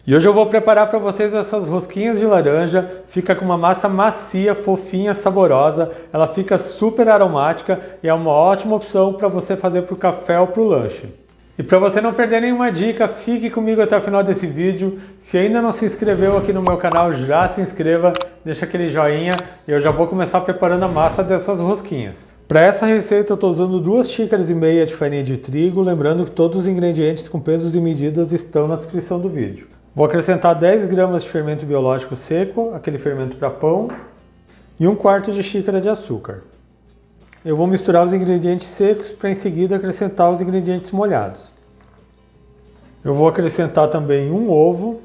E hoje eu vou preparar para vocês essas rosquinhas de laranja. Fica com uma massa macia, fofinha, saborosa. Ela fica super aromática e é uma ótima opção para você fazer para o café ou para o lanche. E para você não perder nenhuma dica, fique comigo até o final desse vídeo. Se ainda não se inscreveu aqui no meu canal, já se inscreva, deixa aquele joinha e eu já vou começar preparando a massa dessas rosquinhas. Para essa receita eu estou usando 2,5 xícaras de farinha de trigo, lembrando que todos os ingredientes com pesos e medidas estão na descrição do vídeo. Vou acrescentar 10 gramas de fermento biológico seco, aquele fermento para pão, e 1/4 xícara de açúcar. Eu vou misturar os ingredientes secos para em seguida acrescentar os ingredientes molhados. Eu vou acrescentar também um ovo,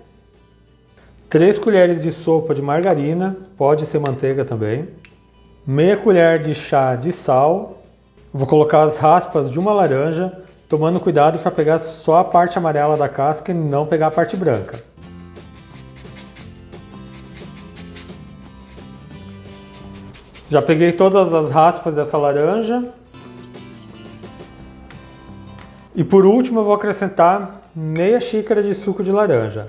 3 colheres de sopa de margarina, pode ser manteiga também, meia colher de chá de sal. Vou colocar as raspas de uma laranja, tomando cuidado para pegar só a parte amarela da casca e não pegar a parte branca. Já peguei todas as raspas dessa laranja. E por último eu vou acrescentar meia xícara de suco de laranja.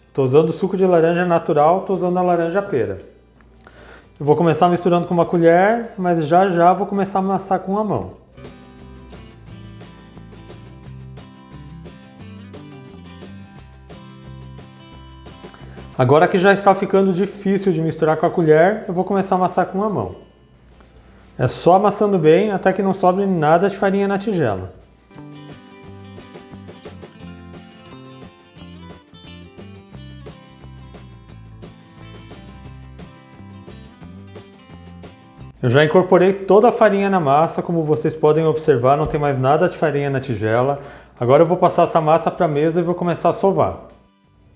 Estou usando suco de laranja natural, estou usando a laranja pera. Eu vou começar misturando com uma colher, mas já vou começar a amassar com a mão. Agora que já está ficando difícil de misturar com a colher, eu vou começar a amassar com a mão. É só amassando bem até que não sobre nada de farinha na tigela. Eu já incorporei toda a farinha na massa, como vocês podem observar, não tem mais nada de farinha na tigela. Agora eu vou passar essa massa para a mesa e vou começar a sovar.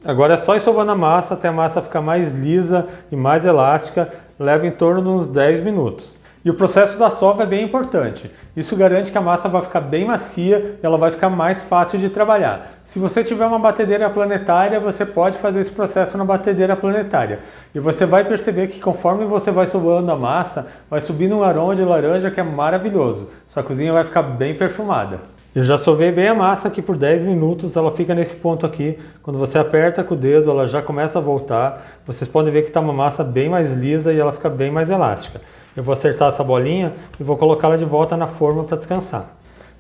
Agora é só ir sovando a massa até a massa ficar mais lisa e mais elástica, leva em torno de uns 10 minutos. E o processo da sova é bem importante. Isso garante que a massa vai ficar bem macia e ela vai ficar mais fácil de trabalhar. Se você tiver uma batedeira planetária, você pode fazer esse processo na batedeira planetária. E você vai perceber que conforme você vai sovando a massa, vai subindo um aroma de laranja que é maravilhoso. Sua cozinha vai ficar bem perfumada. Eu já sovei bem a massa aqui por 10 minutos, ela fica nesse ponto aqui. Quando você aperta com o dedo, ela já começa a voltar. Vocês podem ver que está uma massa bem mais lisa e ela fica bem mais elástica. Eu vou acertar essa bolinha e vou colocá-la de volta na forma para descansar.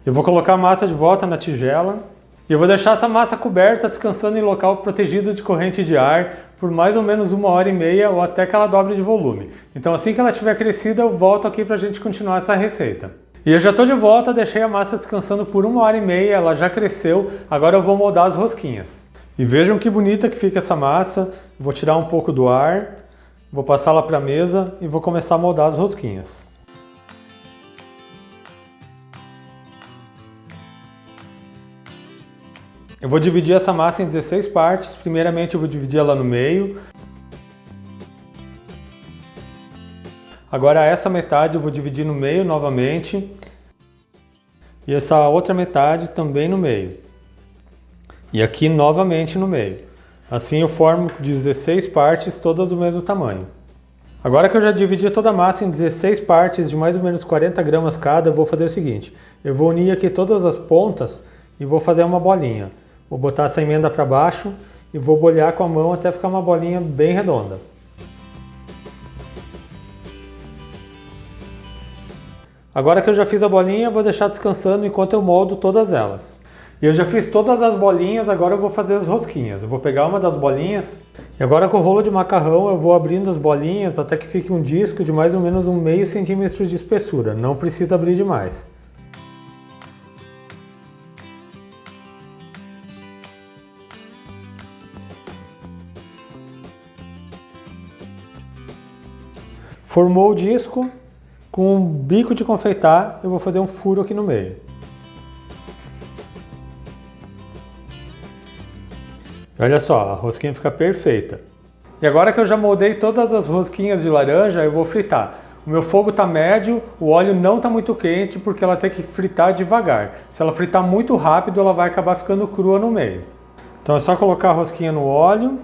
Eu vou colocar a massa de volta na tigela e eu vou deixar essa massa coberta, descansando em local protegido de corrente de ar por mais ou menos 1h30 ou até que ela dobre de volume. Então assim que ela estiver crescida, eu volto aqui para a gente continuar essa receita. E eu já estou de volta, deixei a massa descansando por 1h30, ela já cresceu, agora eu vou moldar as rosquinhas. E vejam que bonita que fica essa massa, vou tirar um pouco do ar, vou passá-la para a mesa e vou começar a moldar as rosquinhas. Eu vou dividir essa massa em 16 partes, primeiramente eu vou dividir ela no meio. Agora essa metade eu vou dividir no meio novamente. E essa outra metade também no meio. E aqui novamente no meio. Assim eu formo 16 partes, todas do mesmo tamanho. Agora que eu já dividi toda a massa em 16 partes de mais ou menos 40 gramas cada, eu vou fazer o seguinte. Eu vou unir aqui todas as pontas e vou fazer uma bolinha. Vou botar essa emenda para baixo e vou bolhar com a mão até ficar uma bolinha bem redonda. Agora que eu já fiz a bolinha, eu vou deixar descansando enquanto eu moldo todas elas. E eu já fiz todas as bolinhas, agora eu vou fazer as rosquinhas. Eu vou pegar uma das bolinhas e agora com o rolo de macarrão eu vou abrindo as bolinhas até que fique um disco de mais ou menos 1/2 centímetro de espessura. Não precisa abrir demais. Formou o disco. Com um bico de confeitar, eu vou fazer um furo aqui no meio. Olha só, a rosquinha fica perfeita. E agora que eu já moldei todas as rosquinhas de laranja, eu vou fritar. O meu fogo está médio, o óleo não está muito quente porque ela tem que fritar devagar. Se ela fritar muito rápido, ela vai acabar ficando crua no meio. Então é só colocar a rosquinha no óleo.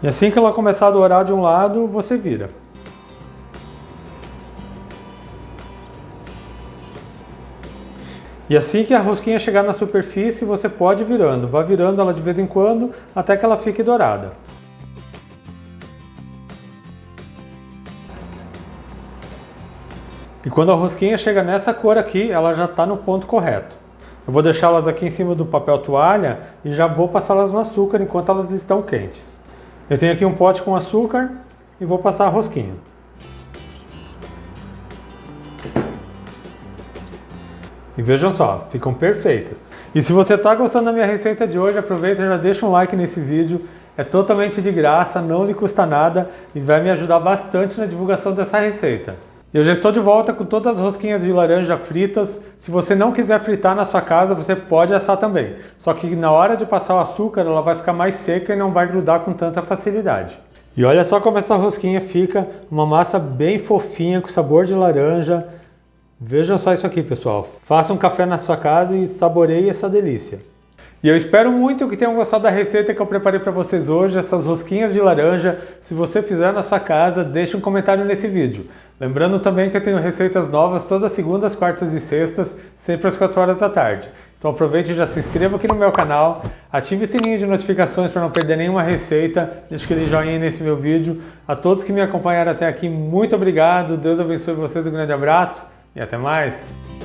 E assim que ela começar a dourar de um lado, você vira. E assim que a rosquinha chegar na superfície, você pode ir virando. Vá virando ela de vez em quando até que ela fique dourada. E quando a rosquinha chega nessa cor aqui, ela já está no ponto correto. Eu vou deixá-las aqui em cima do papel toalha e já vou passá-las no açúcar enquanto elas estão quentes. Eu tenho aqui um pote com açúcar e vou passar a rosquinha. E vejam só, ficam perfeitas. E se você está gostando da minha receita de hoje, aproveita e já deixa um like nesse vídeo. É totalmente de graça, não lhe custa nada e vai me ajudar bastante na divulgação dessa receita. Eu já estou de volta com todas as rosquinhas de laranja fritas. Se você não quiser fritar na sua casa, você pode assar também. Só que na hora de passar o açúcar, ela vai ficar mais seca e não vai grudar com tanta facilidade. E olha só como essa rosquinha fica, uma massa bem fofinha, com sabor de laranja. Vejam só isso aqui, pessoal. Faça um café na sua casa e saboreie essa delícia. E eu espero muito que tenham gostado da receita que eu preparei para vocês hoje, essas rosquinhas de laranja. Se você fizer na sua casa, deixe um comentário nesse vídeo. Lembrando também que eu tenho receitas novas todas segundas, quartas e sextas, sempre às 4 horas da tarde. Então aproveite e já se inscreva aqui no meu canal, ative o sininho de notificações para não perder nenhuma receita, deixe aquele joinha nesse meu vídeo. A todos que me acompanharam até aqui, muito obrigado, Deus abençoe vocês, um grande abraço e até mais!